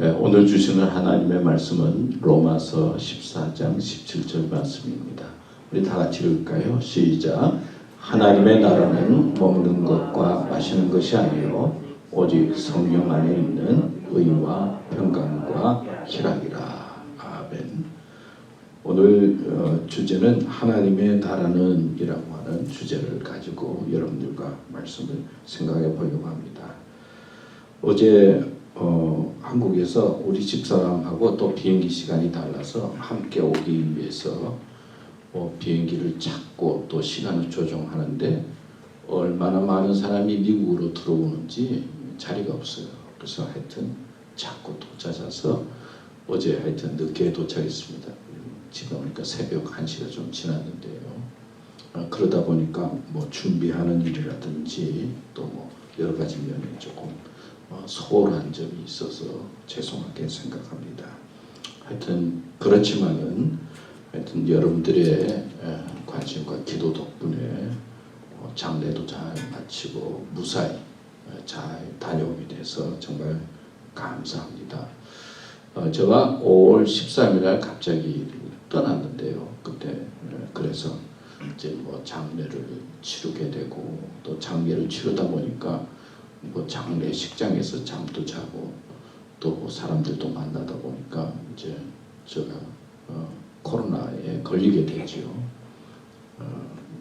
오늘 주시는 하나님의 말씀은 로마서 14장 17절 말씀입니다. 우리 다 같이 읽을까요? 시작. 하나님의 나라는 먹는 것과 마시는 것이 아니요 오직 성령 안에 있는 의와 평강과 희락이라. 아멘. 오늘 주제는 하나님의 나라는 이라고 하는 주제를 가지고 여러분들과 말씀을 생각해 보려고 합니다. 어제 한국에서 우리 집사람하고 또 비행기 시간이 달라서 함께 오기 위해서 비행기를 찾고 또 시간을 조정하는데 얼마나 많은 사람이 미국으로 들어오는지 자리가 없어요. 그래서 하여튼 찾고 또 찾아서 어제 하여튼 늦게 도착했습니다. 집에 오니까 새벽 1시가 좀 지났는데요. 그러다 보니까 뭐 준비하는 일이라든지 또 뭐 여러 가지 면이 조금 소홀한 점이 있어서 죄송하게 생각합니다. 하여튼 그렇지만은 하여튼 여러분들의 관심과 기도 덕분에 장례도 잘 마치고 무사히 잘 다녀오게 돼서 정말 감사합니다. 제가 5월 13일 갑자기 떠났는데요. 그때 그래서 이제 뭐 장례를 치르게 되고 또 장례를 치르다 보니까 뭐 장례식장에서 잠도 자고 또 사람들도 만나다 보니까 이제 제가 코로나에 걸리게 되죠.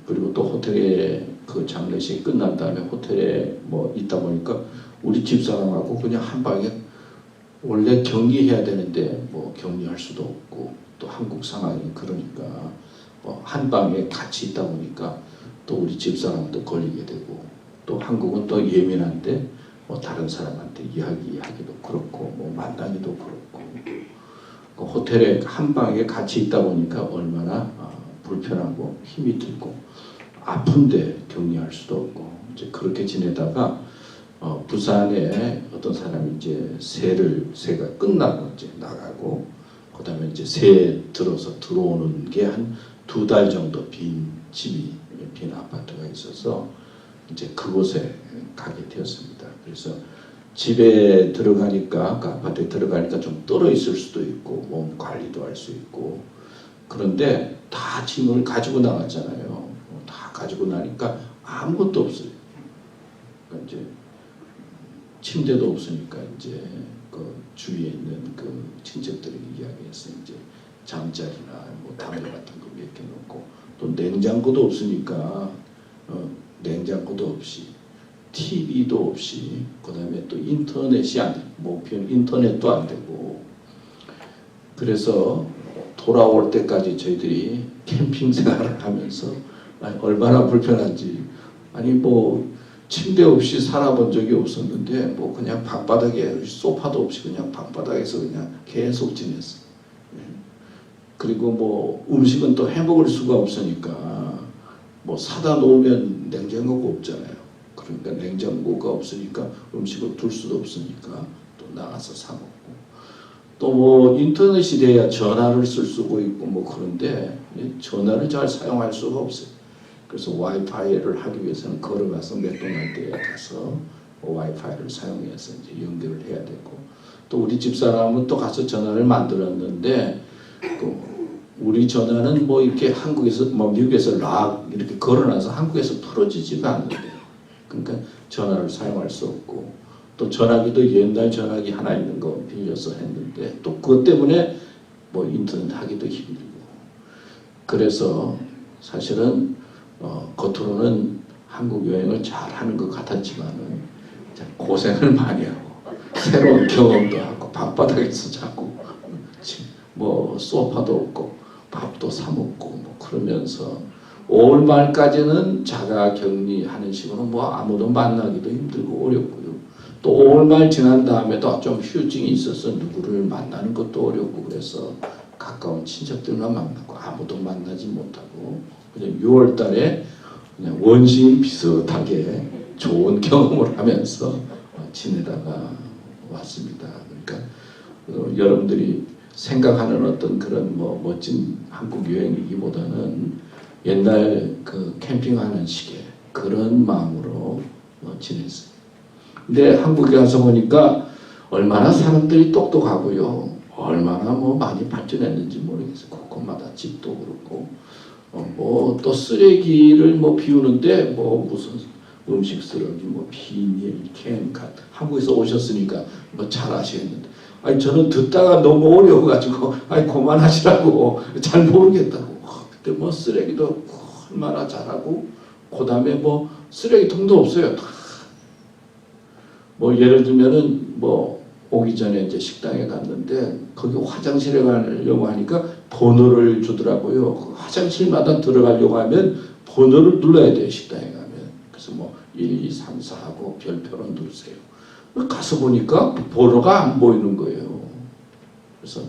그리고 또 호텔에 그 장례식 끝난 다음에 호텔에 뭐 있다 보니까 우리 집사람하고 그냥 한 방에 원래 격리해야 되는데 뭐 격리할 수도 없고 또 한국 상황이 그러니까 뭐 한 방에 같이 있다 보니까 또 우리 집사람도 걸리게 되고 또 한국은 또 예민한데 뭐 다른 사람한테 이야기하기도 그렇고 뭐 만나기도 그렇고 그 호텔에 한 방에 같이 있다 보니까 얼마나 불편하고 힘이 들고 아픈데 격리할 수도 없고 이제 그렇게 지내다가 부산에 어떤 사람이 이제 새가 끝나고 이제 나가고 그다음에 이제 새 들어서 들어오는 게 한 2달 정도 빈 아파트가 있어서 이제 그곳에 가게 되었습니다. 그래서 집에 들어가니까 그 아파트에 들어가니까 좀 떨어 있을 수도 있고 몸 관리도 할 수 있고 그런데 다 짐을 가지고 나갔잖아요. 다 가지고 나니까 아무것도 없어요. 그러니까 이제 침대도 없으니까 이제 그 주위에 있는 그 친척들에게 이야기해서 이제 잠자리나 뭐 담요 같은 거 몇 개 놓고 또 냉장고도 없으니까 냉장고도 없이 TV도 없이 그다음에 또 인터넷이 안 되고 뭐 인터넷도 안 되고 그래서 돌아올 때까지 저희들이 캠핑 생활을 하면서 얼마나 불편한지 아니 뭐 침대 없이 살아본 적이 없었는데 뭐 그냥 방바닥에 소파도 없이 그냥 방바닥에서 그냥 계속 지냈어. 그리고 뭐 음식은 또 해먹을 수가 없으니까 뭐 사다 놓으면 냉장고가 없잖아요. 그러니까 냉장고가 없으니까 음식을 둘 수도 없으니까 또 나가서 사 먹고 또 뭐 인터넷이 돼야 전화를 쓸 수가 있고 뭐 그런데 전화를 잘 사용할 수가 없어요. 그래서 와이파이를 하기 위해서는 걸어가서 맥도날드에 가서 와이파이를 사용해서 이제 연결을 해야 되고 또 우리 집사람은 또 가서 전화를 만들었는데 우리 전화는 뭐 이렇게 한국에서 뭐 미국에서 락 이렇게 걸어놔서 한국에서 풀어지지가 않는데 그러니까 전화를 사용할 수 없고 또 전화기도 옛날 전화기 하나 있는 거 빌려서 했는데 또 그것 때문에 뭐 인터넷 하기도 힘들고 그래서 사실은 겉으로는 한국 여행을 잘 하는 것 같았지만은 고생을 많이 하고 새로운 경험도 하고 방바닥에서 자고 뭐 소파도 없고 밥도 사 먹고 뭐 그러면서 5월 말까지는 자가 격리하는 식으로 뭐 아무도 만나기도 힘들고 어렵고요. 또 5월 말 지난 다음에도 좀 휴증이 있어서 누구를 만나는 것도 어렵고 그래서 가까운 친척들만 만나고 아무도 만나지 못하고 그냥 6월 달에 그냥 원시인 비슷하게 좋은 경험을 하면서 지내다가 왔습니다. 그러니까 여러분들이 생각하는 어떤 그런 뭐 멋진 한국 여행이기보다는 옛날 그 캠핑하는 식의 그런 마음으로 지냈어요. 근데 한국에 가서 보니까 얼마나 사람들이 똑똑하고요. 얼마나 뭐 많이 발전했는지 모르겠어요. 곳곳마다 집도 그렇고 뭐 또 쓰레기를 뭐 비우는데 뭐 무슨 음식 쓰레기 뭐 비닐, 캔, 한국에서 오셨으니까 뭐 잘 아시겠는데 아니 저는 듣다가 너무 어려워가지고 아니 그만하시라고 잘 모르겠다고. 그때 뭐 쓰레기도 얼마나 잘하고 그 다음에 뭐 쓰레기통도 없어요. 뭐 예를 들면은 뭐 오기 전에 이제 식당에 갔는데 거기 화장실에 가려고 하니까 번호를 주더라고요. 그 화장실마다 들어가려고 하면 번호를 눌러야 돼요. 식당에 가면. 그래서 뭐 1, 2, 3, 4 하고 별표로 누르세요. 가서 보니까 번호가 안 보이는 거예요. 그래서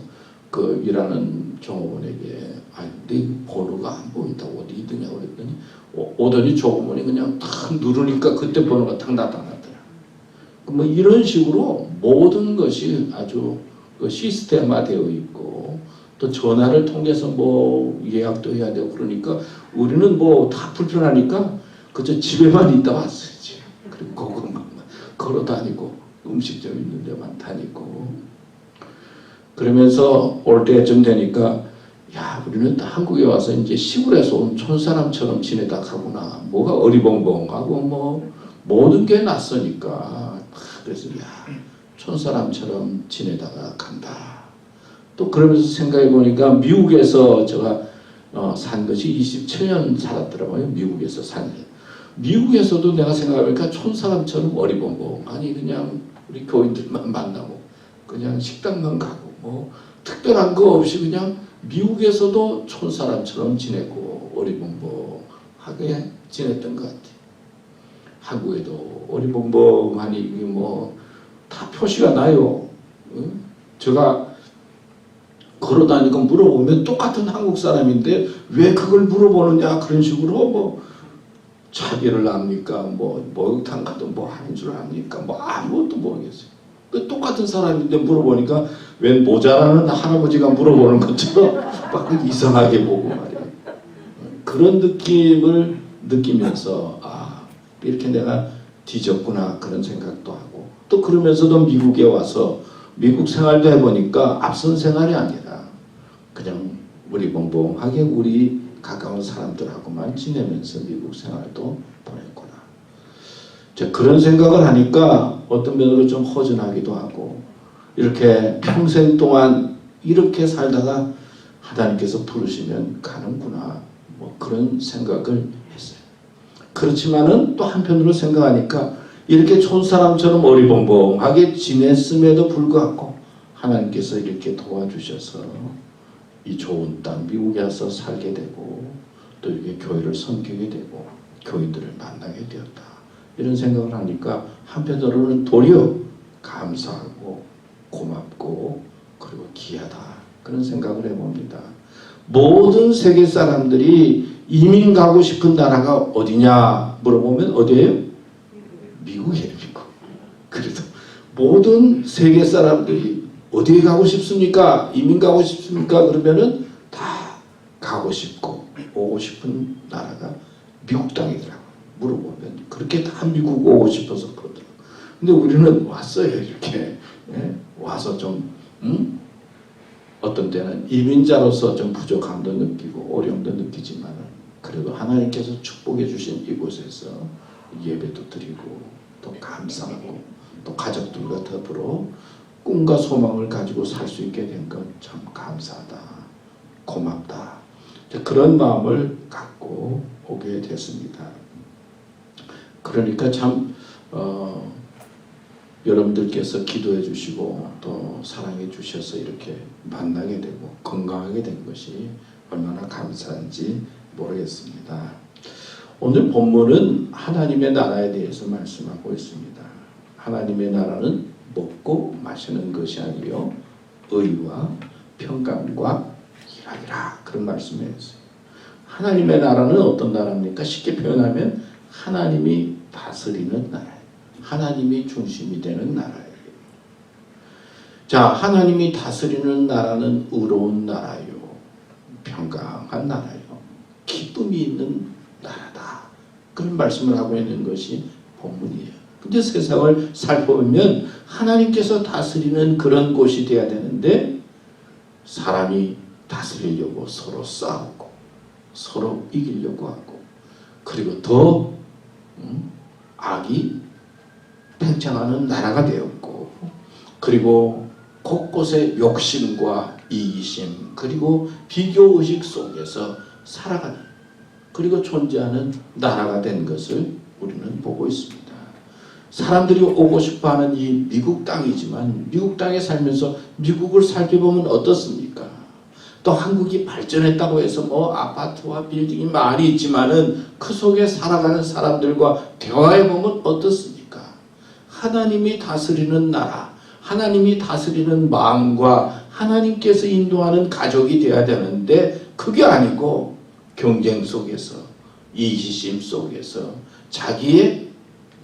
그 일하는 종업원에게 아니 내 번호가 안 보인다고 어디 있느냐고 그랬더니 오더니 종업원이 그냥 탁 누르니까 그때 번호가 탁 나타나더라. 뭐 이런 식으로 모든 것이 아주 그 시스템화되어 있고 또 전화를 통해서 뭐 예약도 해야 되고 그러니까 우리는 뭐 다 불편하니까 그저 집에만 있다 왔어야지. 그리고 거기만 걸어 다니고 음식점 있는 데만 다니고 그러면서 올 때쯤 되니까 야 우리는 한국에 와서 이제 시골에서 온 촌사람처럼 지내다 가구나. 뭐가 어리벙벙하고 뭐 모든 게 낯서니까 그래서 야 촌사람처럼 지내다가 간다. 또 그러면서 생각해 보니까 미국에서 제가 산 것이 27년 살았더라고요. 미국에서 산 게. 미국에서도 내가 생각해보니까 촌사람처럼 어리벙벙 아니 그냥 우리 교인들만 만나고 그냥 식당만 가고 뭐 특별한 거 없이 그냥 미국에서도 촌사람처럼 지내고 어리벙벙하게 지냈던 것 같아요. 한국에도 어리벙벙하니 뭐 다 표시가 나요. 제가 걸어다니고 물어보면 똑같은 한국 사람인데 왜 그걸 물어보느냐 그런 식으로 뭐 차별을 합니까? 뭐 목욕탕 가도 뭐 하는 줄 압니까? 뭐 아무것도 모르겠어요. 똑같은 사람인데 물어보니까 웬 모자라는 할아버지가 물어보는 것처럼 막 이상하게 보고 말이에요. 그런 느낌을 느끼면서 아 이렇게 내가 뒤졌구나 그런 생각도 하고 또 그러면서도 미국에 와서 미국 생활도 해보니까 앞선 생활이 아니라 그냥 우리벙벙하게 우리 가까운 사람들하고만 지내면서 미국 생활도 보냈구나. 그런 생각을 하니까 어떤 면으로 좀 허전하기도 하고 이렇게 평생 동안 이렇게 살다가 하나님께서 부르시면 가는구나 뭐 그런 생각을 했어요. 그렇지만은 또 한편으로 생각하니까 이렇게 촌사람처럼 어리벙벙하게 지냈음에도 불구하고 하나님께서 이렇게 도와주셔서 이 좋은 땅 미국에 와서 살게 되고 또 이렇게 교회를 섬기게 되고 교인들을 만나게 되었다. 이런 생각을 하니까 한편으로는 도리어 감사하고 고맙고 그리고 귀하다. 그런 생각을 해봅니다. 모든 세계 사람들이 이민 가고 싶은 나라가 어디냐 물어보면 어디예요? 미국이에요. 미국. 그래서 모든 세계 사람들이 어디에 가고 싶습니까? 이민 가고 싶습니까? 그러면은 다 가고 싶고 오고 싶은 나라가 미국 땅이더라고요. 물어보면 그렇게 다 미국 오고 싶어서 그러더라고요. 근데 우리는 왔어요. 이렇게 와서 좀 어떤 때는 이민자로서 좀 부족함도 느끼고 어려움도 느끼지만 그래도 하나님께서 축복해 주신 이곳에서 예배도 드리고 또 감사하고 또 가족들과 더불어 꿈과 소망을 가지고 살 수 있게 된 것 참 감사하다. 고맙다. 그런 마음을 갖고 오게 됐습니다. 그러니까 참 여러분들께서 기도해 주시고 또 사랑해 주셔서 이렇게 만나게 되고 건강하게 된 것이 얼마나 감사한지 모르겠습니다. 오늘 본문은 하나님의 나라에 대해서 말씀하고 있습니다. 하나님의 나라는 먹고 마시는 것이 아니요 의와 평강과 희락이라 그런 말씀을 했어요. 하나님의 나라는 어떤 나라입니까? 쉽게 표현하면 하나님이 다스리는 나라예요. 하나님이 중심이 되는 나라예요. 자, 하나님이 다스리는 나라는 의로운 나라요. 평강한 나라요. 기쁨이 있는 나라다. 그런 말씀을 하고 있는 것이 본문이에요. 근데 세상을 살펴보면 하나님께서 다스리는 그런 곳이 돼야 되는데 사람이 다스리려고 서로 싸우고 서로 이기려고 하고 그리고 더 악이 팽창하는 나라가 되었고 그리고 곳곳에 욕심과 이기심 그리고 비교의식 속에서 살아가는 그리고 존재하는 나라가 된 것을 우리는 보고 있습니다. 사람들이 오고 싶어하는 이 미국 땅이지만 미국 땅에 살면서 미국을 살펴보면 어떻습니까? 또 한국이 발전했다고 해서 뭐 아파트와 빌딩이 많이 있지만은 그 속에 살아가는 사람들과 대화해 보면 어떻습니까? 하나님이 다스리는 나라, 하나님이 다스리는 마음과 하나님께서 인도하는 가족이 되어야 되는데 그게 아니고 경쟁 속에서 이기심 속에서 자기의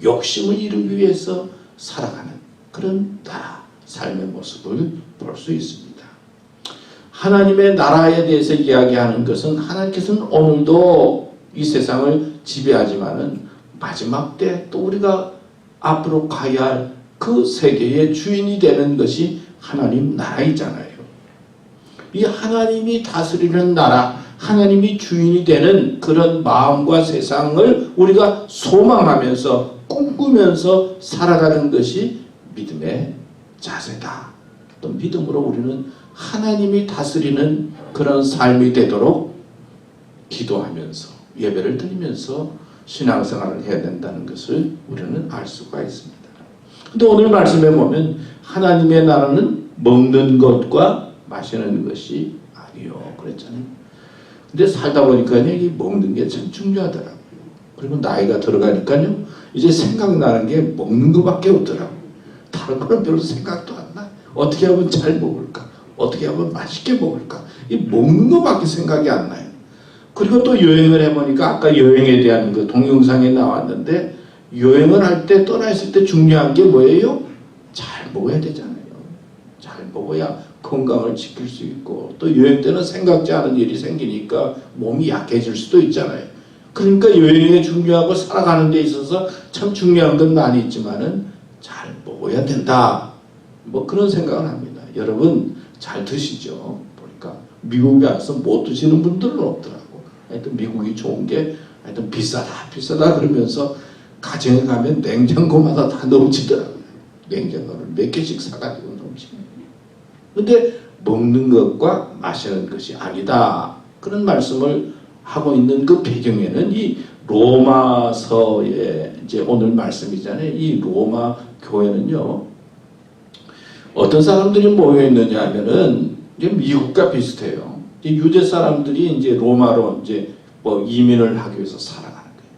욕심을 이루기 위해서 살아가는 그런 나라, 삶의 모습을 볼 수 있습니다. 하나님의 나라에 대해서 이야기하는 것은 하나님께서는 오늘도 이 세상을 지배하지만은 마지막 때 또 우리가 앞으로 가야 할 그 세계의 주인이 되는 것이 하나님 나라이잖아요. 이 하나님이 다스리는 나라, 하나님이 주인이 되는 그런 마음과 세상을 우리가 소망하면서 꿈꾸면서 살아가는 것이 믿음의 자세다. 또 믿음으로 우리는 하나님이 다스리는 그런 삶이 되도록 기도하면서 예배를 드리면서 신앙생활을 해야 된다는 것을 우리는 알 수가 있습니다. 근데 오늘 말씀에 보면 하나님의 나라는 먹는 것과 마시는 것이 아니요 그랬잖아요. 근데 살다 보니까요 이 먹는 게 참 중요하더라고요. 그리고 나이가 들어가니까요 이제 생각나는 게 먹는 것밖에 없더라고요. 다른 거는 별로 생각도 안 나. 어떻게 하면 잘 먹을까? 어떻게 하면 맛있게 먹을까? 이 먹는 것밖에 생각이 안 나요. 그리고 또 여행을 해보니까 아까 여행에 대한 그 동영상에 나왔는데 여행을 할 때 떠나 있을 때 중요한 게 뭐예요? 잘 먹어야 되잖아요. 잘 먹어야 건강을 지킬 수 있고 또 여행 때는 생각지 않은 일이 생기니까 몸이 약해질 수도 있잖아요. 그러니까 여행이 중요하고 살아가는 데 있어서 참 중요한 건 많이 있지만은 잘 먹어야 된다. 뭐 그런 생각을 합니다. 여러분 잘 드시죠. 보니까 미국에 와서 못 드시는 분들은 없더라고. 하여튼 미국이 좋은 게 하여튼 비싸다 그러면서 가정에 가면 냉장고마다 다 넘치더라고요. 냉장고를 몇 개씩 사가지고 넘치는. 근데 먹는 것과 마시는 것이 아니다. 그런 말씀을 하고 있는 그 배경에는 이 로마서의 이제 오늘 말씀이잖아요. 이 로마 교회는요. 어떤 사람들이 모여 있느냐 하면은 이제 미국과 비슷해요. 유대 사람들이 이제 로마로 이제 뭐 이민을 하기 위해서 살아가는 거예요.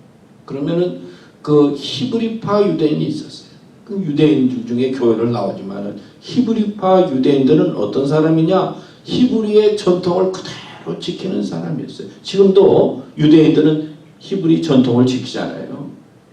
그러면은 그 히브리파 유대인이 있었어요. 그 유대인들 중에 교회를 나오지만은 히브리파 유대인들은 어떤 사람이냐? 히브리의 전통을 그대로 지키는 사람이었어요. 지금도 유대인들은 히브리 전통을 지키잖아요.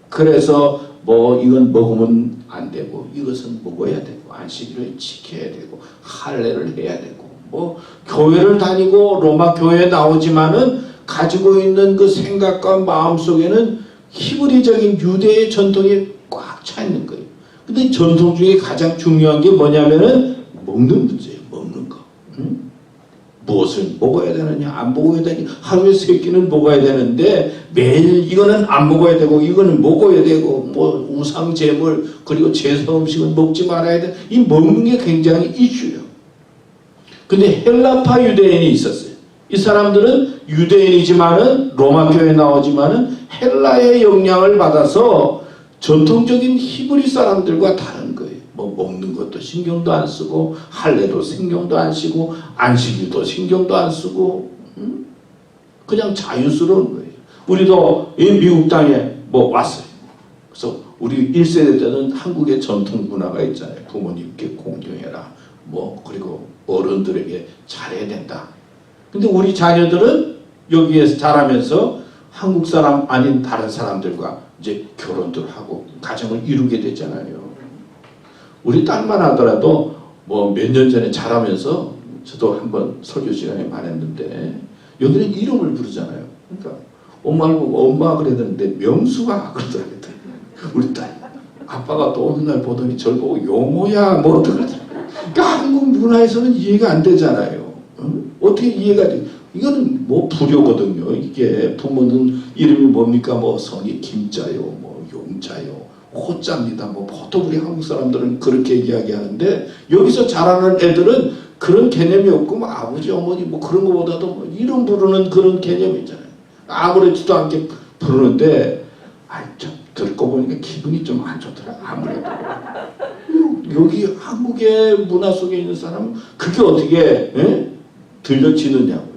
그래서 뭐 이건 먹으면 안 되고 이것은 먹어야 되고 안식일을 지켜야 되고 할례를 해야 되고 뭐 교회를 다니고 로마 교회에 나오지만은 가지고 있는 그 생각과 마음 속에는 히브리적인 유대의 전통이 꽉 차 있는 거예요. 근데 전통 중에 가장 중요한 게 뭐냐면은 먹는 문제예요. 먹는 거. 응? 무엇을 먹어야 되느냐 안 먹어야 되느냐 하루에 3끼는 먹어야 되는데 매일 이거는 안 먹어야 되고 이거는 먹어야 되고 뭐 우상 제물 그리고 제사 음식은 먹지 말아야 돼. 이 먹는 게 굉장히 이슈예요. 근데 헬라파 유대인이 있었어요. 이 사람들은 유대인이지만은 로마 교회에 나오지만은 헬라의 영향을 받아서 전통적인 히브리 사람들과 다른 거예요. 뭐 먹는 것도 신경도 안 쓰고 할례도 신경도 안 쓰고 안식일도 신경도 안 쓰고 그냥 자유스러운 거예요. 우리도 이 미국 땅에 뭐 왔어요. 그래서 우리 1세대 때는 한국의 전통 문화가 있잖아요. 부모님께 공경해라. 뭐 그리고 어른들에게 잘해야 된다. 근데 우리 자녀들은 여기에서 자라면서 한국 사람 아닌 다른 사람들과 이제 결혼들 하고 가정을 이루게 되잖아요. 우리 딸만 하더라도 뭐 몇 년 전에 자라면서 저도 한번 설교 시간에 말했는데 여기는 이름을 부르잖아요. 그러니까 엄마를 보고 엄마 그래야 되는데 명수가 그러더라고요. 우리 딸. 아빠가 또 어느 날 보더니 저를 보고 용호야 뭐 어떡하지? 그러니까 한국 문화에서는 이해가 안 되잖아요. 어떻게 이해가 돼? 이거는 뭐 불효거든요. 이게 부모는 이름이 뭡니까? 뭐 성이 김자요, 뭐 용자요, 호자입니다. 뭐 보통 우리 한국 사람들은 그렇게 이야기하는데 여기서 자라는 애들은 그런 개념이 없고 뭐 아버지 어머니 뭐 그런 거보다도 뭐 이름 부르는 그런 개념이 있잖아요. 아무렇지도 않게 부르는데 참 듣고 보니까 기분이 좀 안 좋더라. 아무래도 여기 한국의 문화 속에 있는 사람은 그게 어떻게 들려지느냐고요.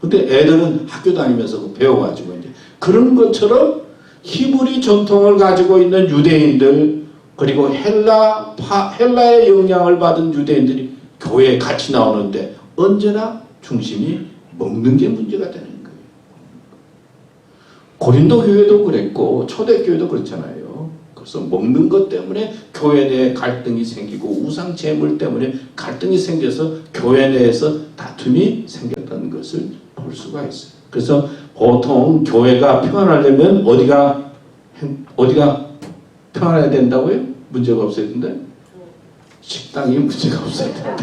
근데 애들은 학교 다니면서 배워가지고 이제 그런 것처럼 히브리 전통을 가지고 있는 유대인들 그리고 헬라의 영향을 받은 유대인들이 교회에 같이 나오는데 언제나 중심이 먹는 게 문제가 되는 거예요. 고린도 교회도 그랬고 초대교회도 그렇잖아요. 그래서 먹는 것 때문에 교회 내에 갈등이 생기고 우상 제물 때문에 갈등이 생겨서 교회 내에서 다툼이 생겼다는 것을 볼 수가 있어요. 그래서 보통 교회가 평안하려면 어디가 평안해야 된다고요? 문제가 없어야 된다? 식당이 문제가 없어야 된다.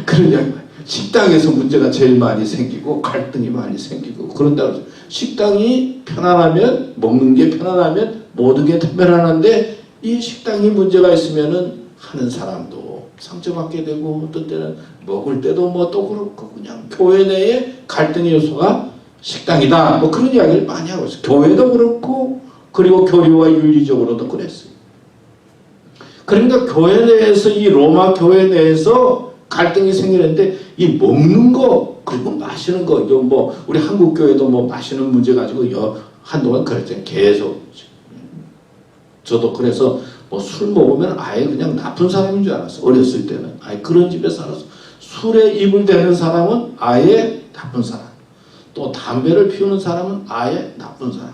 그런 이야기. 식당에서 문제가 제일 많이 생기고 갈등이 많이 생기고 그런다고 해서 식당이 편안하면 먹는 게 편안하면 모든 게 편안한데 이 식당이 문제가 있으면은 하는 사람도 상처받게 되고 어떤 때는 먹을 때도 뭐 또 그렇고 그냥 교회 내에 갈등의 요소가 식당이다 뭐 그런 이야기를 많이 하고 있어요. 교회도 그렇고 그리고 교리와 윤리적으로도 그랬어요. 그러니까 교회 내에서 이 로마 교회 내에서 갈등이 생기는데 이 먹는 거 그리고 마시는 거 이거 뭐 우리 한국 교회도 뭐 마시는 문제 가지고 한동안 그랬잖아요. 계속 저도 그래서 뭐 술 먹으면 아예 그냥 나쁜 사람인 줄 알았어. 어렸을 때는 아예 그런 집에 살아서 술에 입을 대는 사람은 아예 나쁜 사람. 또 담배를 피우는 사람은 아예 나쁜 사람.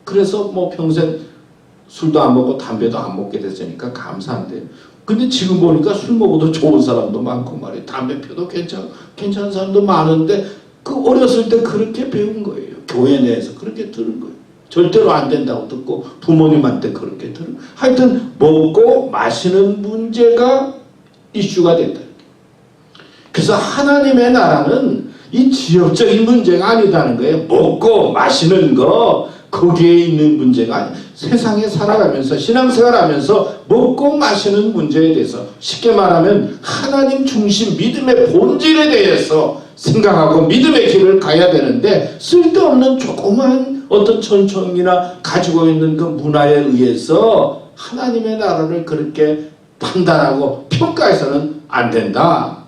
그래서 뭐 평생 술도 안 먹고 담배도 안 먹게 됐으니까 감사한데요. 근데 지금 보니까 술 먹어도 좋은 사람도 많고 말이에요. 담배 피워도 괜찮은 사람도 많은데 그 어렸을 때 그렇게 배운 거예요. 교회 내에서 그렇게 들은 거예요. 절대로 안 된다고 듣고 부모님한테 그렇게 들은 하여튼 먹고 마시는 문제가 이슈가 된다. 그래서 하나님의 나라는 이 지역적인 문제가 아니다는 거예요. 먹고 마시는 거 거기에 있는 문제가 아니에요. 세상에 살아가면서 신앙생활하면서 먹고 마시는 문제에 대해서 쉽게 말하면 하나님 중심 믿음의 본질에 대해서 생각하고 믿음의 길을 가야 되는데 쓸데없는 조그만 어떤 전통이나 가지고 있는 그 문화에 의해서 하나님의 나라를 그렇게 판단하고 평가해서는 안 된다.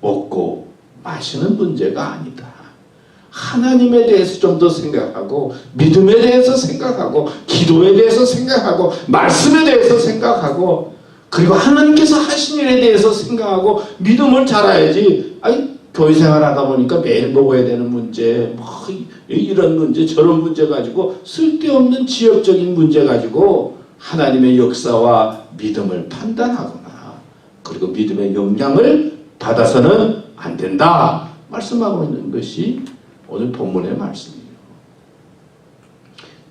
먹고 마시는 문제가 아니다. 하나님에 대해서 좀 더 생각하고 믿음에 대해서 생각하고 기도에 대해서 생각하고 말씀에 대해서 생각하고 그리고 하나님께서 하신 일에 대해서 생각하고 믿음을 잘해야지. 아니 교회 생활하다 보니까 매일 먹어야 되는 문제 뭐 이런 문제 저런 문제 가지고 쓸데없는 지역적인 문제 가지고 하나님의 역사와 믿음을 판단하거나 그리고 믿음의 영향을 받아서는 안 된다 말씀하고 있는 것이 오늘 본문의 말씀이에요.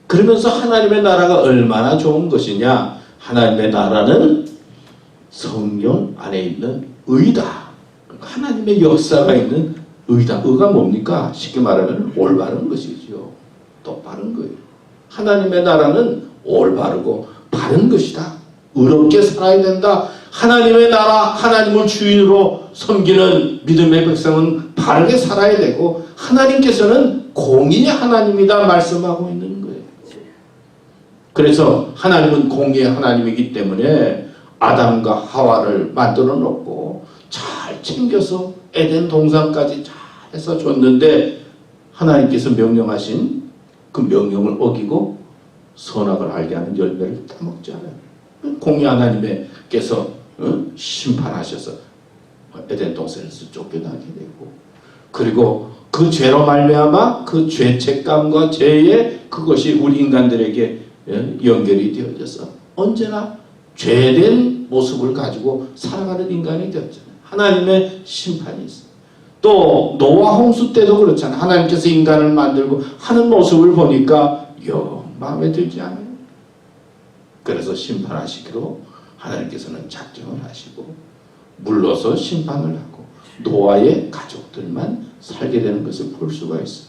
그러면서 하나님의 나라가 얼마나 좋은 것이냐. 하나님의 나라는 성령 안에 있는 의다. 하나님의 역사가 있는 의다. 의가 뭡니까? 쉽게 말하면 올바른 것이죠. 똑바른 거예요. 하나님의 나라는 올바르고 바른 것이다. 의롭게 살아야 된다. 하나님의 나라, 하나님을 주인으로 섬기는 믿음의 백성은 바르게 살아야 되고 하나님께서는 공의의 하나님이다 말씀하고 있는 거예요. 그래서 하나님은 공의의 하나님이기 때문에 아담과 하와를 만들어 놓고 잘 챙겨서 에덴 동산까지 잘 해서 줬는데 하나님께서 명령하신 그 명령을 어기고 선악을 알게 하는 열매를 따먹지 않아요. 공의 하나님께서 심판하셔서 에덴 동산에서 쫓겨나게 되고 그리고 그 죄로 말미암아 그 죄책감과 죄의 그것이 우리 인간들에게 연결이 되어져서 언제나 죄된 모습을 가지고 살아가는 인간이 되었잖아요. 하나님의 심판이 있어요. 또 노아 홍수 때도 그렇잖아요. 하나님께서 인간을 만들고 하는 모습을 보니까 영 마음에 들지 않아요. 그래서 심판하시기로 하나님께서는 작정을 하시고 물러서 심판을 하고 노아의 가족들만 살게 되는 것을 볼 수가 있어요.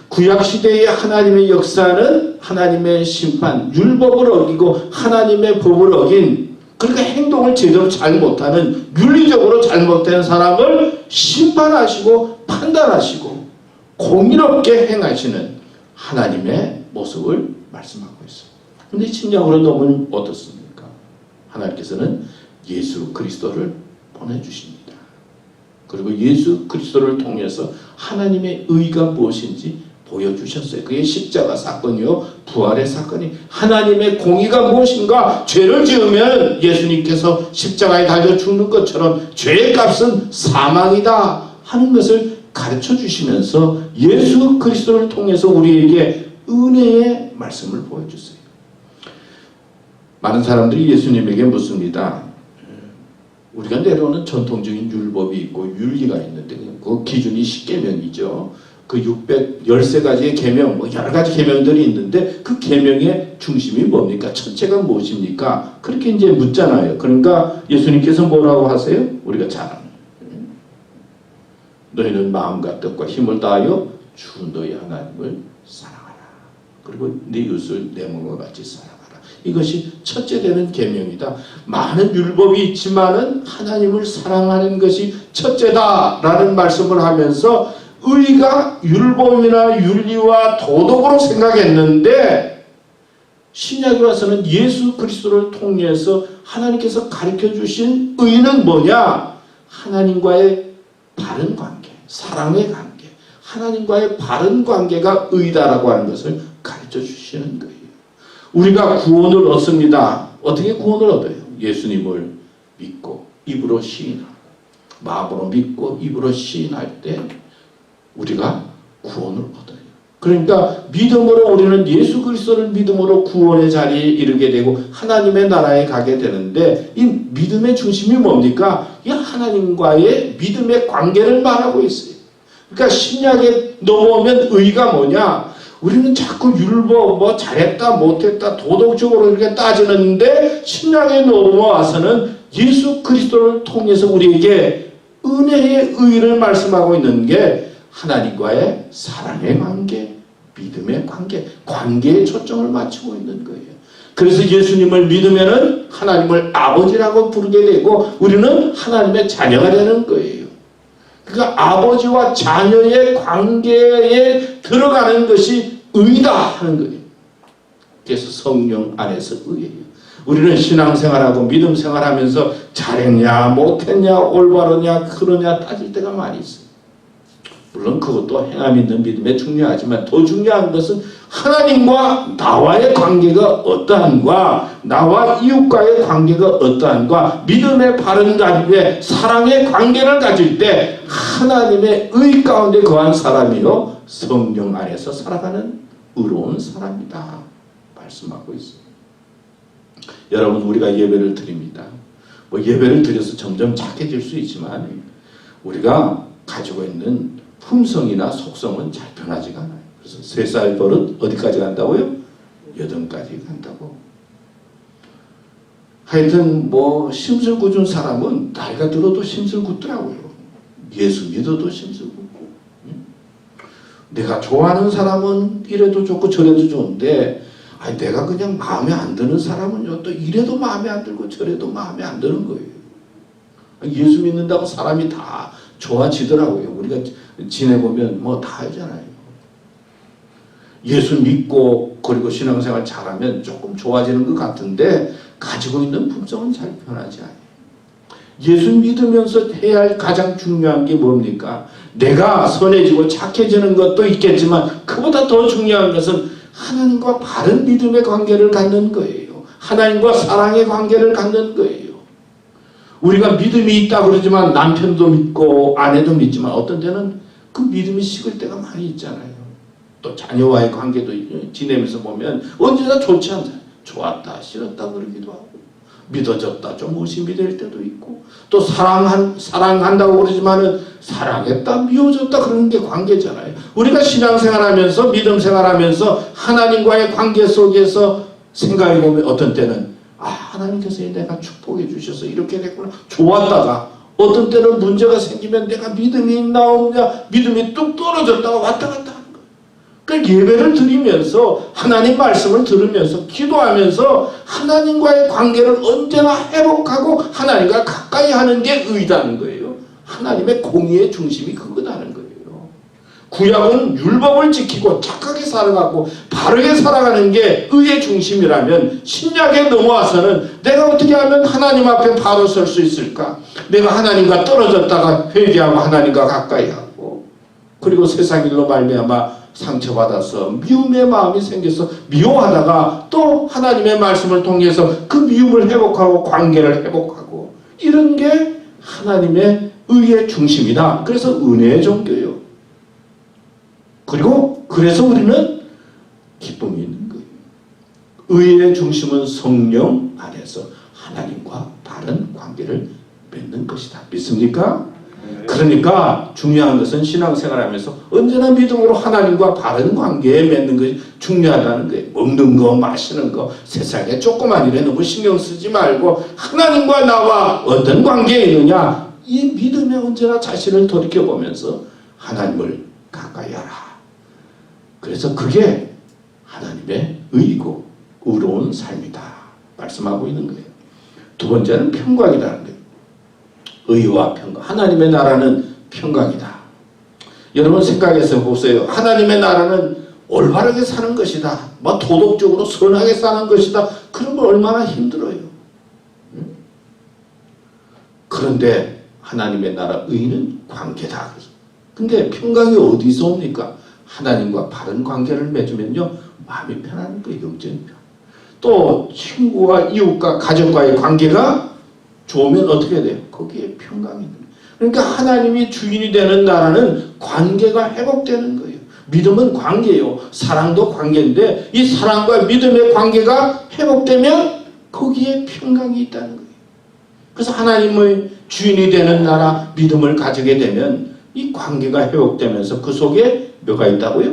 구약시대의 하나님의 역사는 하나님의 심판, 율법을 어기고 하나님의 법을 어긴, 그러니까 행동을 제대로 잘못하는, 윤리적으로 잘못된 사람을 심판하시고 판단하시고 공의롭게 행하시는 하나님의 모습을 말씀하고 있어요. 그런데 신약으로 보면 어떻습니까? 하나님께서는 예수 그리스도를 보내주십니다. 그리고 예수 그리스도를 통해서 하나님의 의가 무엇인지 보여주셨어요. 그게 십자가 사건이요, 부활의 사건이, 하나님의 공의가 무엇인가, 죄를 지으면 예수님께서 십자가에 달려 죽는 것처럼 죄의 값은 사망이다 하는 것을 가르쳐 주시면서 예수 그리스도를 통해서 우리에게 은혜의 말씀을 보여주세요. 많은 사람들이 예수님에게 묻습니다. 우리가 내려오는 전통적인 율법이 있고 윤리가 있는데 그 기준이 십계명이죠. 그 613가지의 계명, 여러 가지 계명들이 있는데 그 계명의 중심이 뭡니까? 첫째가 무엇입니까? 그렇게 이제 묻잖아요. 그러니까 예수님께서 뭐라고 하세요? 우리가 잘 아는, 너희는 마음과 뜻과 힘을 다하여 주 너희 하나님을 사랑하라. 그리고 네 이웃을 내 몸과 같이 사랑하라. 이것이 첫째 되는 계명이다. 많은 율법이 있지만은 하나님을 사랑하는 것이 첫째다라는 말씀을 하면서 의가 율법이나 윤리와 도덕으로 생각했는데 신약에 와서는 예수 그리스도를 통해서 하나님께서 가르쳐 주신 의는 뭐냐? 하나님과의 바른 관계, 사랑의 관계, 하나님과의 바른 관계가 의다라고 하는 것을 가르쳐 주시는 거예요. 우리가 구원을 얻습니다. 어떻게 구원을 얻어요? 예수님을 믿고 입으로 시인하고 마음으로 믿고 입으로 시인할 때 우리가 구원을 얻어요. 그러니까 믿음으로 우리는 예수 그리스도를 믿음으로 구원의 자리에 이르게 되고 하나님의 나라에 가게 되는데 이 믿음의 중심이 뭡니까? 이 하나님과의 믿음의 관계를 말하고 있어요. 그러니까 신약에 넘어오면 의가 뭐냐? 우리는 자꾸 율법 잘했다 못했다 도덕적으로 이렇게 따지는데 신약에 넘어와서는 예수 그리스도를 통해서 우리에게 은혜의 의를 말씀하고 있는 게 하나님과의 사랑의 관계, 믿음의 관계, 관계에 초점을 맞추고 있는 거예요. 그래서 예수님을 믿으면은 하나님을 아버지라고 부르게 되고 우리는 하나님의 자녀가 되는 거예요. 그러니까 아버지와 자녀의 관계에 들어가는 것이 의다 하는 거예요. 그래서 성령 안에서 의예요. 우리는 신앙생활하고 믿음생활하면서 잘했냐 못했냐 올바르냐 그러냐 따질 때가 많이 있어요. 물론 그것도 행함 있는 믿음에 중요하지만 더 중요한 것은 하나님과 나와의 관계가 어떠한가, 나와 이웃과의 관계가 어떠한가, 믿음의 바른 관계, 사랑의 관계를 가질 때 하나님의 의 가운데 거한 사람이요 성령 안에서 살아가는 의로운 사람이다 말씀하고 있어요. 여러분, 우리가 예배를 드립니다. 예배를 드려서 점점 착해질 수 있지만 우리가 가지고 있는 품성이나 속성은 잘 변하지가 않아요. 그래서 3살 버릇 어디까지 간다고요? 8까지 간다고. 하여튼 심술궂은 사람은 나이가 들어도 심술궂더라고요. 예수 믿어도 심술궂고. 내가 좋아하는 사람은 이래도 좋고 저래도 좋은데 내가 그냥 마음에 안 드는 사람은요 또 이래도 마음에 안 들고 저래도 마음에 안 드는 거예요. 예수 믿는다고 사람이 다 좋아지더라고요. 우리가 지내보면 다 알잖아요. 예수 믿고 그리고 신앙생활 잘하면 조금 좋아지는 것 같은데 가지고 있는 품성은 잘 변하지 않아요. 예수 믿으면서 해야 할 가장 중요한 게 뭡니까? 내가 선해지고 착해지는 것도 있겠지만 그보다 더 중요한 것은 하나님과 바른 믿음의 관계를 갖는 거예요. 하나님과 사랑의 관계를 갖는 거예요. 우리가 믿음이 있다 그러지만 남편도 믿고 아내도 믿지만 어떤 때는 그 믿음이 식을 때가 많이 있잖아요. 또 자녀와의 관계도 지내면서 보면 언제나 좋지 않다. 좋았다 싫었다 그러기도 하고 믿어졌다 좀 의심이 될 때도 있고 또 사랑한다고 그러지만은 사랑했다 미워졌다 그러는 게 관계잖아요. 우리가 신앙생활하면서 믿음생활하면서 하나님과의 관계 속에서 생각해보면 어떤 때는 하나님께서 내가 축복해 주셔서 이렇게 됐구나 좋았다가 어떤 때는 문제가 생기면 내가 믿음이 있나 없냐 믿음이 뚝 떨어졌다가 왔다 갔다 하는 거예요. 그러니까 예배를 드리면서 하나님 말씀을 들으면서 기도하면서 하나님과의 관계를 언제나 회복하고 하나님과 가까이 하는 게 의다는 거예요. 하나님의 공의의 중심이 그거다는 거예요. 구약은 율법을 지키고 착하게 살아가고 바르게 살아가는 게 의의 중심이라면 신약에 넘어와서는 내가 어떻게 하면 하나님 앞에 바로 설 수 있을까? 내가 하나님과 떨어졌다가 회개하고 하나님과 가까이 하고 그리고 세상 일로 말미암아 상처받아서 미움의 마음이 생겨서 미워하다가 또 하나님의 말씀을 통해서 그 미움을 회복하고 관계를 회복하고 이런 게 하나님의 의의 중심이다. 그래서 은혜의 종교예요. 그리고 그래서 우리는 기쁨이 있는 거예요. 의의 중심은 성령 안에서 하나님과 바른 관계를 맺는 것이다. 믿습니까? 그러니까 중요한 것은 신앙생활하면서 언제나 믿음으로 하나님과 바른 관계에 맺는 것이 중요하다는 거예요. 먹는 거 마시는 거 세상에 조그만 일에 너무 신경 쓰지 말고 하나님과 나와 어떤 관계에 있느냐 이 믿음에 언제나 자신을 돌이켜보면서 하나님을 가까이 하라. 그래서 그게 하나님의 의이고 의로운 삶이다 말씀하고 있는 거예요. 두 번째는 평강이라는 거예요. 의와 평강. 하나님의 나라는 평강이다. 여러분 생각해서 보세요. 하나님의 나라는 올바르게 사는 것이다. 뭐 도덕적으로 선하게 사는 것이다. 그런 건 얼마나 힘들어요. 그런데 하나님의 나라 의는 관계다. 근데 평강이 어디서 옵니까? 하나님과 바른 관계를 맺으면요 마음이 편안한 거예요. 영적인 평. 또 친구와 이웃과 가족과의 관계가 좋으면 어떻게 돼요? 거기에 평강이 있는 거예요. 그러니까 하나님이 주인이 되는 나라는 관계가 회복되는 거예요. 믿음은 관계예요. 사랑도 관계인데 이 사랑과 믿음의 관계가 회복되면 거기에 평강이 있다는 거예요. 그래서 하나님의 주인이 되는 나라 믿음을 가지게 되면 이 관계가 회복되면서 그 속에 뭐가 있다고요?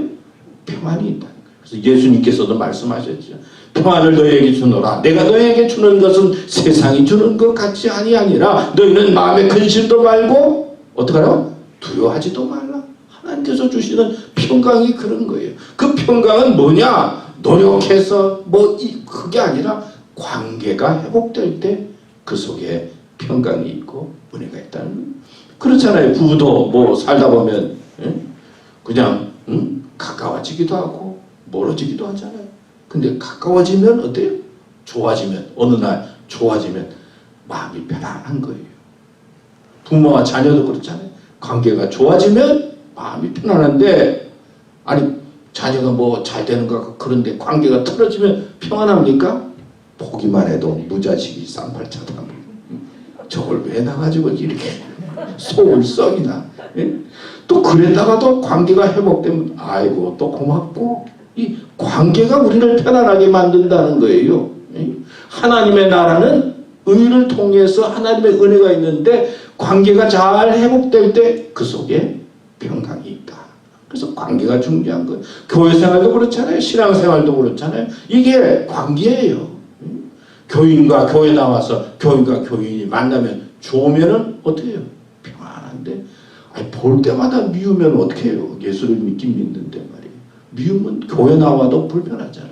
평안이 있다는 거예요. 그래서 예수님께서도 말씀하셨죠. 평안을 너희에게 주노라. 내가 너희에게 주는 것은 세상이 주는 것 같이 아니라 너희는 마음에 근심도 말고 어떡하라? 두려워하지도 말라. 하나님께서 주시는 평강이 그런 거예요. 그 평강은 뭐냐? 노력해서 그게 아니라 관계가 회복될 때 그 속에 평강이 있고 은혜가 있다는 거예요. 그렇잖아요. 부부도 살다 보면 그냥 가까워지기도 하고 멀어지기도 하잖아요. 근데 가까워지면 어때요? 좋아지면 어느 날 좋아지면 마음이 편안한 거예요. 부모와 자녀도 그렇잖아요. 관계가 좋아지면 마음이 편안한데 아니 자녀가 잘 되는 것 같고 그런데 관계가 틀어지면 평안합니까? 보기만 해도 무자식이 쌍팔차다. 저걸 왜 나가지고 이렇게 속을 썩이나. 또 그랬다가도 관계가 회복되면 아이고 또 고맙고 이 관계가 우리를 편안하게 만든다는 거예요. 하나님의 나라는 의를 통해서 하나님의 은혜가 있는데 관계가 잘 회복될 때 그 속에 평강이 있다. 그래서 관계가 중요한 거예요. 교회 생활도 그렇잖아요. 신앙생활도 그렇잖아요. 이게 관계예요. 교인과 교회 나와서 교인과 교인이 만나면 좋으면은 어떻게 해요? 평안한데 볼 때마다 미우면 어떻게 해요? 예수를 믿긴 믿는데 말이에요. 미우면 교회 나와도 불편하잖아요.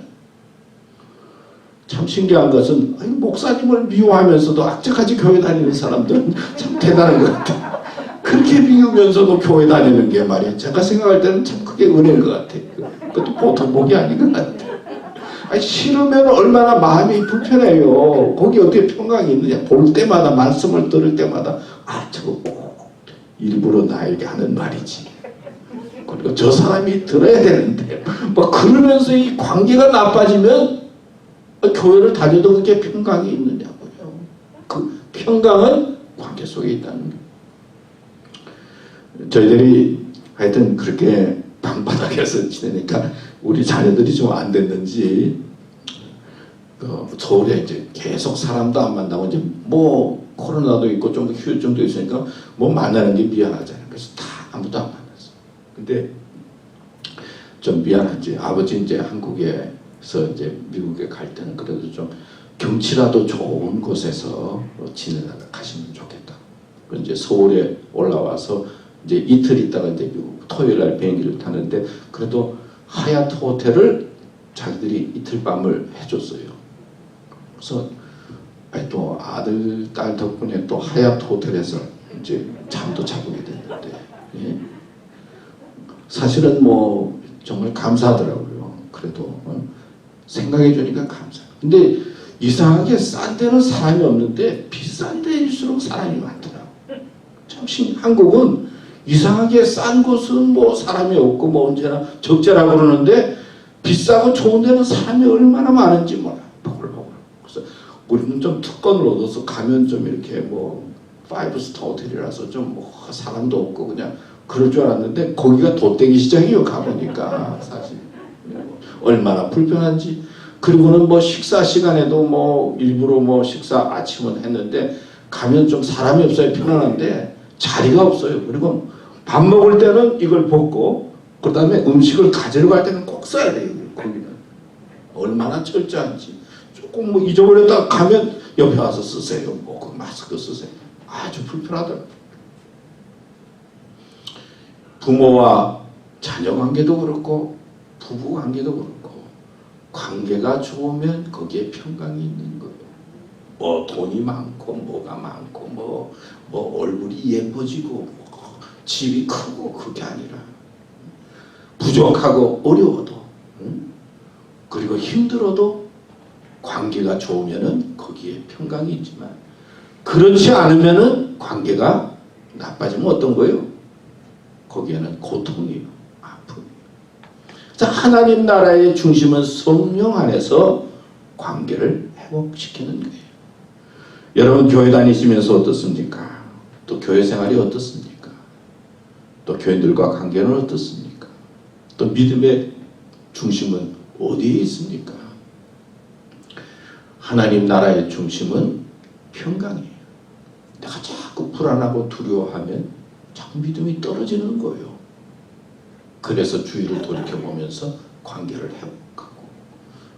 참 신기한 것은 목사님을 미워하면서도 악착같이 교회 다니는 사람들은 참 대단한 것 같아요. 그렇게 미우면서도 교회 다니는 게 말이에요. 제가 생각할 때는 참 그게 은혜인 것 같아요. 그것도 보통 복이 아닌 것 같아요. 싫으면 얼마나 마음이 불편해요. 거기 어떻게 평강이 있느냐. 볼 때마다 말씀을 들을 때마다 저거 꼭 일부러 나에게 하는 말이지. 그리고 저 사람이 들어야 되는데 그러면서 이 관계가 나빠지면 교회를 다녀도 그게 평강이 있느냐고요. 그 평강은 관계 속에 있다는 거예요. 저희들이 하여튼 그렇게 방바닥에서 지내니까 우리 자녀들이 좀 안 됐는지 서울에 이제 계속 사람도 안 만나고 이제 코로나도 있고 좀 휴증도 있으니까 만나는 게 미안하잖아요. 그래서 다 아무도 안 만났어. 근데 좀 미안한지 아버지 이제 한국에 그래서 이제 미국에 갈 때는 그래도 좀 경치라도 좋은 곳에서 지내다가 가시면 좋겠다. 이제 서울에 올라와서 이제 이틀 있다가 이제 미국 토요일 날 비행기를 타는데 그래도 하얏트 호텔을 자기들이 이틀 밤을 해줬어요. 그래서 또 아들, 딸 덕분에 또 하얏트 호텔에서 이제 잠도 자보게 됐는데, 예? 사실은 뭐 정말 감사하더라고요. 그래도 생각해 주니까 감사. 근데 이상하게 싼 데는 사람이 없는데 비싼 데일수록 사람이 많더라고. 참 한국은 이상하게 싼 곳은 뭐 사람이 없고 뭐 언제나 적재라고 그러는데 비싸고 좋은 데는 사람이 얼마나 많은지 몰라. 보글보글. 그래서 우리는 좀 특권을 얻어서 가면 좀 이렇게 뭐 5스타 호텔이라서 좀 뭐 사람도 없고 그냥 그럴 줄 알았는데 거기가 돗대기 시장이요. 가보니까 사실 얼마나 불편한지. 그리고는 뭐 식사 시간에도 뭐 일부러 뭐 식사 아침은 했는데 가면 좀 사람이 없어야 편안한데 자리가 없어요. 그리고 밥 먹을 때는 이걸 벗고 그 다음에 음식을 가지러 갈 때는 꼭 써야 돼요. 거기는 얼마나 철저한지. 조금 뭐 잊어버렸다 가면 옆에 와서 쓰세요. 뭐 그 마스크 쓰세요. 아주 불편하더라고요. 부모와 자녀 관계도 그렇고 부부 관계도 그렇고 관계가 좋으면 거기에 평강이 있는 거예요. 뭐 돈이 많고 뭐가 많고 뭐 얼굴이 예뻐지고 뭐 집이 크고 그게 아니라 부족하고 어려워도 그리고 힘들어도 관계가 좋으면은 거기에 평강이 있지만 그렇지 않으면은 관계가 나빠지면 어떤 거예요? 거기에는 고통이에요. 아픔이에요. 자, 하나님 나라의 중심은 성령 안에서 관계를 회복시키는 거예요. 여러분 교회 다니시면서 어떻습니까? 또 교회 생활이 어떻습니까? 또 교인들과 관계는 어떻습니까? 또 믿음의 중심은 어디에 있습니까? 하나님 나라의 중심은 평강이에요. 내가 자꾸 불안하고 두려워하면 자꾸 믿음이 떨어지는 거예요. 그래서 주위를 돌이켜보면서 관계를 회복하고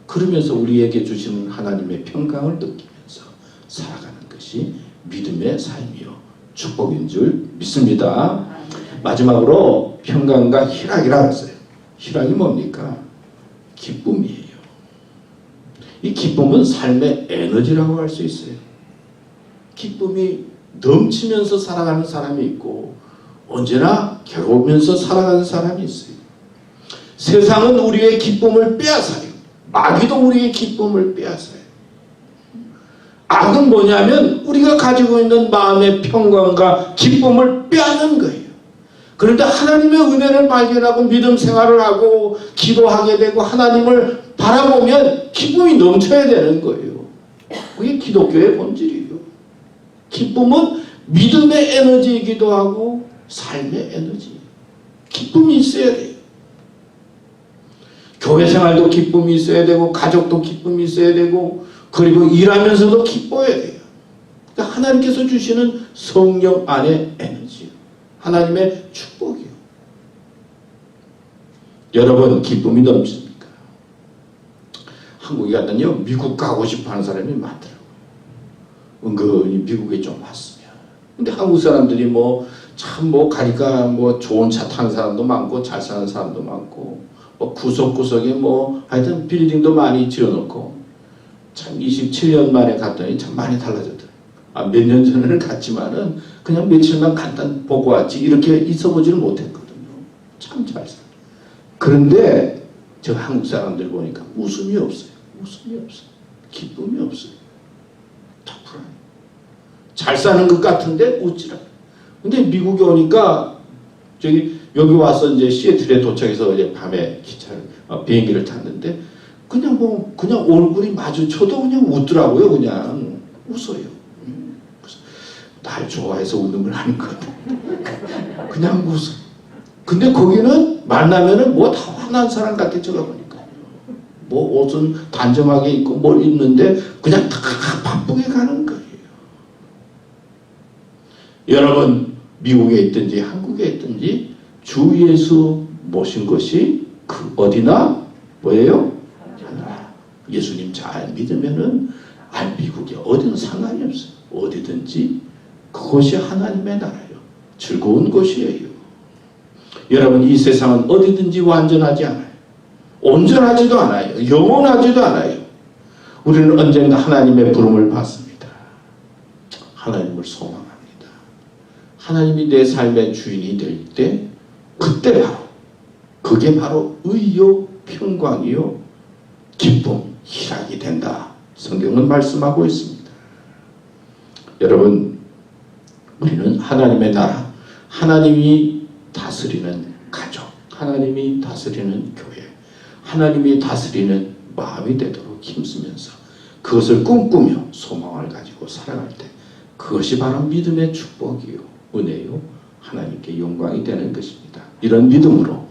그러면서 우리에게 주시는 하나님의 평강을 느끼면서 살아가는 것이 믿음의 삶이요 축복인 줄 믿습니다. 마지막으로 평강과 희락이라고 했어요. 희락이 뭡니까? 기쁨이에요. 이 기쁨은 삶의 에너지라고 할 수 있어요. 기쁨이 넘치면서 살아가는 사람이 있고 언제나 괴로우면서 살아가는 사람이 있어요. 세상은 우리의 기쁨을 빼앗아요. 마귀도 우리의 기쁨을 빼앗아요. 악은 뭐냐면 우리가 가지고 있는 마음의 평강과 기쁨을 빼앗는 거예요. 그런데 하나님의 은혜를 발견하고 믿음 생활을 하고 기도하게 되고 하나님을 바라보면 기쁨이 넘쳐야 되는 거예요. 그게 기독교의 본질이에요. 기쁨은 믿음의 에너지이기도 하고 삶의 에너지. 기쁨이 있어야 돼요. 교회 생활도 기쁨이 있어야 되고 가족도 기쁨이 있어야 되고 그리고 일하면서도 기뻐야 돼요. 그러니까 하나님께서 주시는 성령 안의 에너지. 하나님의 축복이요. 여러분 기쁨이 넘칩니까? 한국에 갔더니요 미국 가고 싶어하는 사람이 많더라고요. 은근히 미국에 좀 왔으면. 근데 한국 사람들이 뭐 참 뭐 가니까 뭐 좋은 차 타는 사람도 많고 잘 사는 사람도 많고 뭐 구석구석에 뭐 하여튼 빌딩도 많이 지어놓고 참 27년 만에 갔더니 참 많이 달라졌더라고요. 몇 년 전에는 갔지만은 그냥 며칠만 간단 보고 왔지 이렇게 있어보지를 못했거든요. 참 잘 살아요. 그런데 저 한국 사람들 보니까 웃음이 없어요. 웃음이 없어요. 기쁨이 없어요. 다 불안해요. 잘 사는 것 같은데 웃질 않아요. 근데 미국에 오니까 여기 와서 이제 시애틀에 도착해서 이제 밤에 비행기를 탔는데 그냥 얼굴이 마주쳐도 그냥 웃더라고요. 그냥 웃어요. 그래서 날 좋아해서 웃는 건 아닌 것 같아요. 그냥 웃어. 근데 거기는 만나면은 뭐 다 화난 사람 같아 쳐다보니까. 뭐 옷은 단정하게 입고 뭘 입는데 그냥 다 바쁘게 가는 거예요. 여러분 미국에 있든지 한국에 있든지 주 예수 모신 것이 그 어디나 뭐예요? 하늘 안에. 예수님 잘 믿으면은 미국에 어디든 상관이 없어요. 어디든지 그것이 하나님의 나라예요. 즐거운 곳이에요. 여러분, 이 세상은 어디든지 완전하지 않아요. 온전하지도 않아요. 영원하지도 않아요. 우리는 언젠가 하나님의 부름을 받습니다. 하나님을 소망합니다. 하나님이 내 삶의 주인이 될 때 그때 바로 그게 바로 의요 평강이요 기쁨 희락이 된다. 성경은 말씀하고 있습니다. 여러분, 우리는 하나님의 나라, 하나님이 다스리는 가족, 하나님이 다스리는 교회, 하나님이 다스리는 마음이 되도록 힘쓰면서 그것을 꿈꾸며 소망을 가지고 살아갈 때 그것이 바로 믿음의 축복이요 은혜요 하나님께 영광이 되는 것입니다. 이런 믿음으로,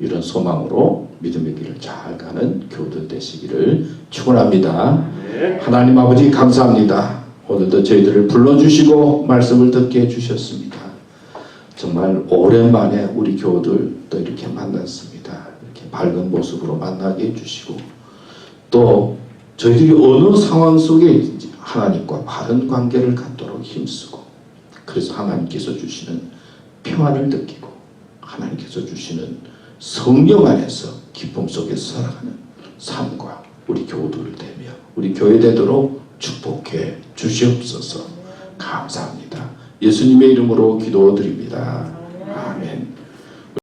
이런 소망으로 믿음의 길을 잘 가는 교우들 되시기를 축원합니다. 하나님 아버지 감사합니다. 오늘도 저희들을 불러주시고 말씀을 듣게 해주셨습니다. 정말 오랜만에 우리 교우들 또 이렇게 만났습니다. 이렇게 밝은 모습으로 만나게 해주시고 또 저희들이 어느 상황 속에 있든지 하나님과 바른 관계를 갖도록 힘쓰고, 그래서 하나님께서 주시는 평안을 느끼고 하나님께서 주시는 성령 안에서 기쁨 속에서 살아가는 삶과 우리 교우들 되며 우리 교회 되도록 축복해 주시옵소서. 감사합니다. 예수님의 이름으로 기도드립니다. 아멘.